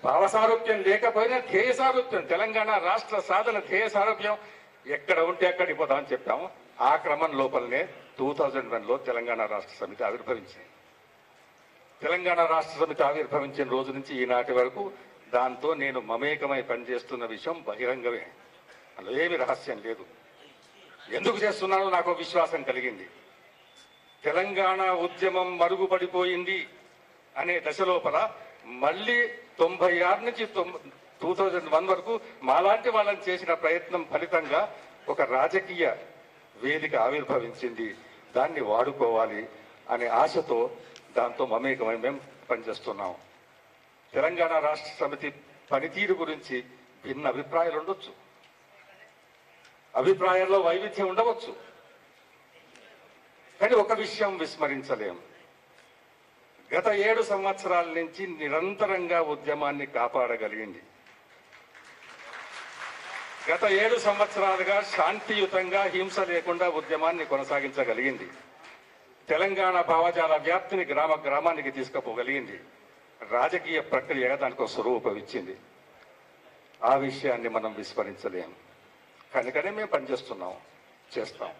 భావ సారూప్యం లేకపోయినా ధ్యేయ సారూప్యం, తెలంగాణ రాష్ట్ర సాధన ధ్యేయ సారూప్యం ఎక్కడ ఉంటే అక్కడికి పోతామని చెప్పాము. ఆ క్రమం లోపలనే 2001లో తెలంగాణ రాష్ట్ర సమితి ఆవిర్భవించింది. తెలంగాణ రాష్ట్ర సమితి ఆవిర్భవించిన రోజు నుంచి ఈనాటి వరకు దాంతో నేను మమేకమై పనిచేస్తున్న విషయం బహిరంగమే, అందులో ఏమి రహస్యం లేదు. ఎందుకు చేస్తున్నానో నాకు విశ్వాసం కలిగింది. తెలంగాణ ఉద్యమం మరుగుపడిపోయింది అనే దశ లోపల మళ్ళీ 96 నుంచి 2001 వరకు మాలాంటి వాళ్ళని చేసిన ప్రయత్నం ఫలితంగా ఒక రాజకీయ వేదిక ఆవిర్భవించింది. దాన్ని వాడుకోవాలి అనే ఆశతో దాంతో మమేకమై మేము పనిచేస్తున్నాం. తెలంగాణ రాష్ట్ర సమితి పనితీరు గురించి భిన్న అభిప్రాయాలు ఉండొచ్చు, అభిప్రాయాల్లో వైవిధ్యం ఉండవచ్చు. కానీ ఒక విషయం విస్మరించలేం, గత 7 సంవత్సరాల నుంచి నిరంతరంగా ఉద్యమాన్ని కాపాడగలిగింది. గత 7 సంవత్సరాలుగా శాంతియుతంగా హింస లేకుండా ఉద్యమాన్ని కొనసాగించగలిగింది. తెలంగాణ భావజాల వ్యాప్తిని గ్రామ గ్రామానికి తీసుకుపోగలిగింది. రాజకీయ ప్రక్రియగా దానికి ఒక స్వరూపం ఇచ్చింది. ఆ విషయాన్ని మనం విస్మరించలేం. కనుకనే మేము పనిచేస్తున్నాం, చేస్తాం.